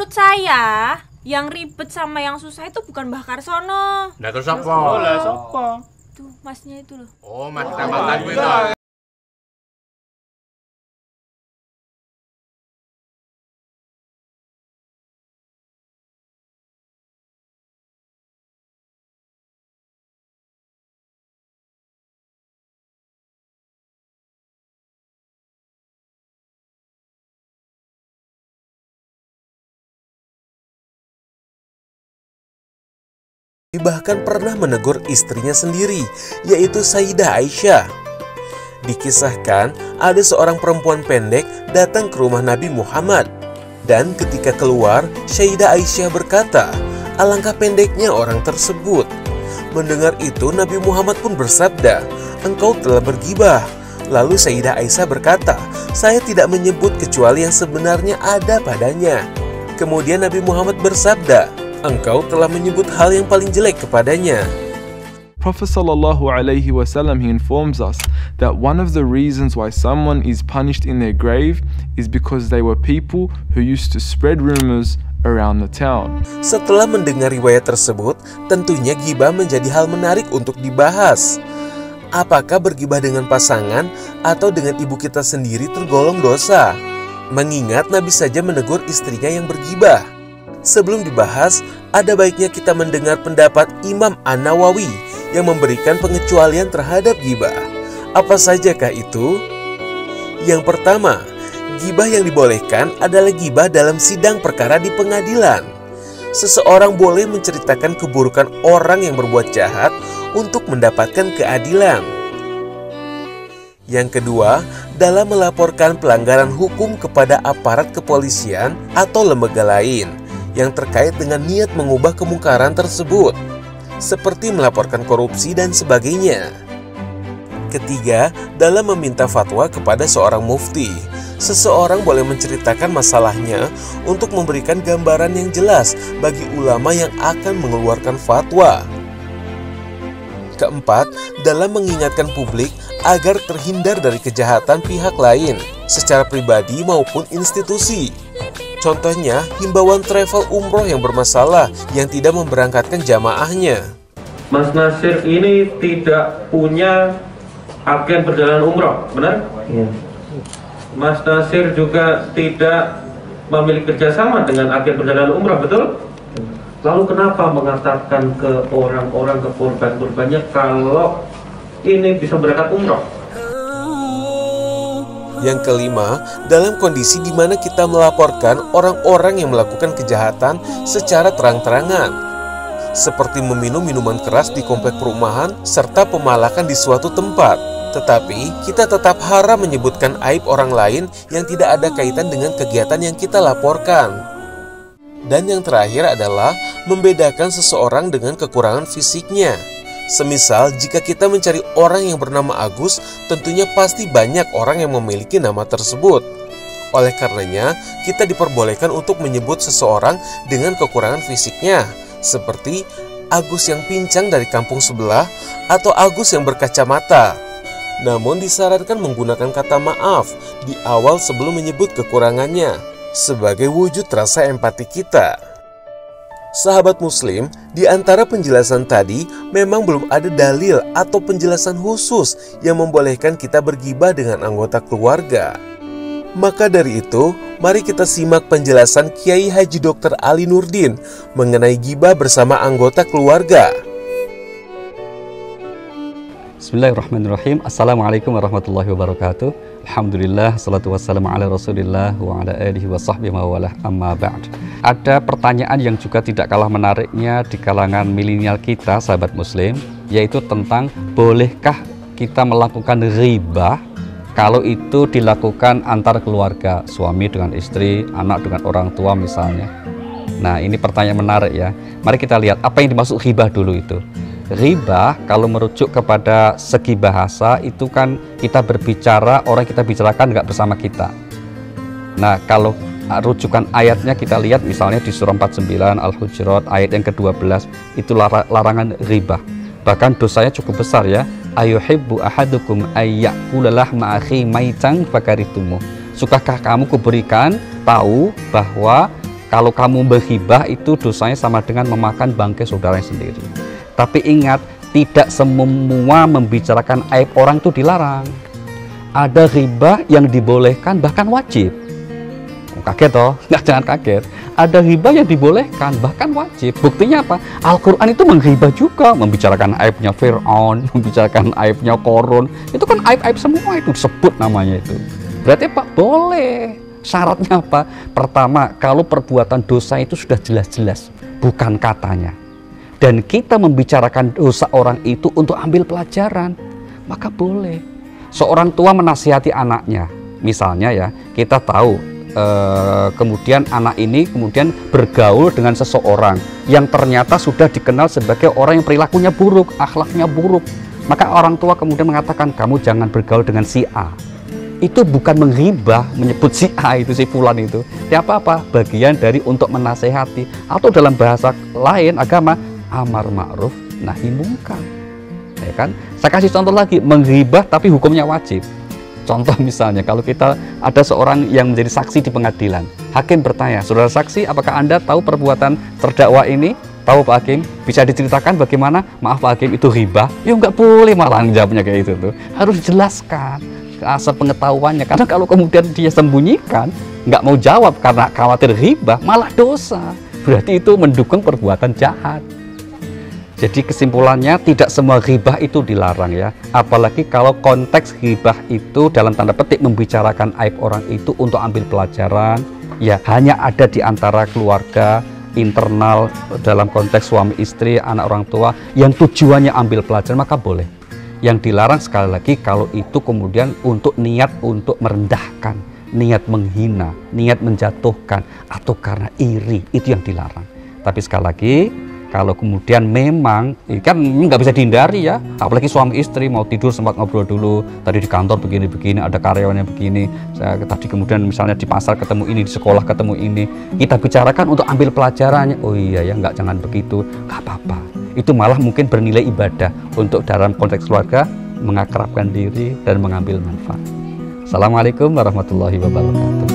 menurut saya yang ribet sama yang susah itu bukan Mbah Karsono. Nah terus apa? Tuh masnya itu loh. Oh, mas tambahan gue itu. Bahkan pernah menegur istrinya sendiri, yaitu Sayyidah Aisyah. Dikisahkan ada seorang perempuan pendek datang ke rumah Nabi Muhammad. Dan ketika keluar, Sayyidah Aisyah berkata, alangkah pendeknya orang tersebut. Mendengar itu, Nabi Muhammad pun bersabda, engkau telah bergibah. Lalu Sayyidah Aisyah berkata, saya tidak menyebut kecuali yang sebenarnya ada padanya. Kemudian Nabi Muhammad bersabda, engkau telah menyebut hal yang paling jelek kepadanya. Prophet sallallahu alaihi wasallam, he informs us that one of the reasons why someone is punished in their grave is because they were people who used to spread rumors around the town. Setelah mendengar riwayat tersebut, tentunya gibah menjadi hal menarik untuk dibahas. Apakah bergibah dengan pasangan atau dengan ibu kita sendiri tergolong dosa? Mengingat Nabi saja menegur istrinya yang bergibah. Sebelum dibahas, ada baiknya kita mendengar pendapat Imam An-Nawawi yang memberikan pengecualian terhadap gibah. Apa sajakah itu? Yang pertama, gibah yang dibolehkan adalah gibah dalam sidang perkara di pengadilan. Seseorang boleh menceritakan keburukan orang yang berbuat jahat untuk mendapatkan keadilan. Yang kedua, dalam melaporkan pelanggaran hukum kepada aparat kepolisian atau lembaga lain yang terkait dengan niat mengubah kemungkaran tersebut, seperti melaporkan korupsi dan sebagainya. Ketiga, dalam meminta fatwa kepada seorang mufti. Seseorang boleh menceritakan masalahnya untuk memberikan gambaran yang jelas bagi ulama yang akan mengeluarkan fatwa. Keempat, dalam mengingatkan publik agar terhindar dari kejahatan pihak lain, secara pribadi maupun institusi. Contohnya, himbauan travel umroh yang bermasalah yang tidak memberangkatkan jamaahnya. Mas Nasir ini tidak punya agen perjalanan umroh, benar? Iya. Mas Nasir juga tidak memiliki kerjasama dengan agen perjalanan umroh, betul? Lalu kenapa mengatakan ke orang-orang, ke korban-korbannya kalau ini bisa berangkat umroh? Yang kelima, dalam kondisi di mana kita melaporkan orang-orang yang melakukan kejahatan secara terang-terangan, seperti meminum minuman keras di komplek perumahan serta pemalakan di suatu tempat. Tetapi, kita tetap haram menyebutkan aib orang lain yang tidak ada kaitan dengan kegiatan yang kita laporkan. Dan yang terakhir adalah membedakan seseorang dengan kekurangan fisiknya. Semisal, jika kita mencari orang yang bernama Agus, tentunya pasti banyak orang yang memiliki nama tersebut. Oleh karenanya, kita diperbolehkan untuk menyebut seseorang dengan kekurangan fisiknya, seperti Agus yang pincang dari kampung sebelah atau Agus yang berkacamata. Namun disarankan menggunakan kata maaf di awal sebelum menyebut kekurangannya, sebagai wujud rasa empati kita. Sahabat muslim, di antara penjelasan tadi memang belum ada dalil atau penjelasan khusus yang membolehkan kita bergibah dengan anggota keluarga. Maka dari itu, mari kita simak penjelasan Kiai Haji Dr. Ali Nurdin mengenai gibah bersama anggota keluarga. Bismillahirrahmanirrahim. Assalamualaikum warahmatullahi wabarakatuh. Alhamdulillah, salatu wassalamu ala rasulillah wa ala alihi wa sahbihi mawalah, amma ba'd. Ada pertanyaan yang juga tidak kalah menariknya di kalangan milenial kita, sahabat muslim, yaitu tentang bolehkah kita melakukan ghibah kalau itu dilakukan antar keluarga, suami dengan istri, anak dengan orang tua misalnya. Nah, ini pertanyaan menarik ya. Mari kita lihat apa yang dimaksud ghibah dulu itu. Ghibah kalau merujuk kepada segi bahasa itu kan kita berbicara, orang kita bicarakan nggak bersama kita. Nah, kalau rujukan ayatnya kita lihat misalnya di surah 49 Al-Hujurat ayat yang ke-12 itu larangan ghibah. Bahkan dosanya cukup besar ya. Ayuhibbu ahadukum ayyakula lahma akhi maitan fakaritumu. Sukakah kamu kuberikan tahu bahwa Kalau kamu berghibah itu dosanya sama dengan memakan bangkai saudara sendiri. Tapi ingat, tidak semua membicarakan aib orang itu dilarang. Ada ghibah yang dibolehkan bahkan wajib. Kaget toh? Nggak, jangan kaget. Ada ghibah yang dibolehkan bahkan wajib. Buktinya apa? Al-Quran itu menghibah juga, membicarakan aibnya Fir'aun, membicarakan aibnya Korun. Itu kan aib-aib semua, itu disebut namanya itu. Berarti Pak boleh. Syaratnya apa? Pertama, kalau perbuatan dosa itu sudah jelas-jelas, bukan katanya. Dan kita membicarakan dosa orang itu untuk ambil pelajaran, maka boleh. Seorang tua menasihati anaknya, misalnya ya, kita tahu kemudian anak ini kemudian bergaul dengan seseorang yang ternyata sudah dikenal sebagai orang yang perilakunya buruk, akhlaknya buruk. Maka orang tua kemudian mengatakan, kamu jangan bergaul dengan si A. Itu bukan menghibah, menyebut si A itu, si fulan itu. Ya apa-apa, bagian dari untuk menasehati. Atau dalam bahasa lain agama, amar ma'ruf nahi mungkar. Ya kan? Saya kasih contoh lagi, menghibah tapi hukumnya wajib. Contoh misalnya, kalau kita ada seorang yang menjadi saksi di pengadilan, hakim bertanya, saudara saksi, apakah Anda tahu perbuatan terdakwa ini? Tahu Pak Hakim? Bisa diceritakan bagaimana? Maaf Pak Hakim, itu ghibah? Ya nggak boleh malah jawabnya kayak itu tuh. Harus dijelaskan asal pengetahuannya, karena kalau kemudian dia sembunyikan, nggak mau jawab karena khawatir ghibah, malah dosa. Berarti itu mendukung perbuatan jahat. Jadi kesimpulannya, tidak semua ghibah itu dilarang ya. Apalagi kalau konteks ghibah itu dalam tanda petik membicarakan aib orang itu untuk ambil pelajaran, ya hanya ada di antara keluarga, internal, dalam konteks suami istri, anak orang tua, yang tujuannya ambil pelajaran, maka boleh. Yang dilarang sekali lagi kalau itu kemudian untuk niat untuk merendahkan, niat menghina, niat menjatuhkan, atau karena iri, itu yang dilarang. Tapi sekali lagi, kalau kemudian memang kan nggak bisa dihindari ya, apalagi suami istri mau tidur sempat ngobrol dulu, tadi di kantor begini-begini, ada karyawannya begini, saya tadi kemudian misalnya di pasar ketemu ini, di sekolah ketemu ini, kita bicarakan untuk ambil pelajarannya. Oh iya ya, jangan begitu, nggak apa-apa. Itu malah mungkin bernilai ibadah untuk dalam konteks keluarga mengakrabkan diri dan mengambil manfaat. Assalamualaikum warahmatullahi wabarakatuh.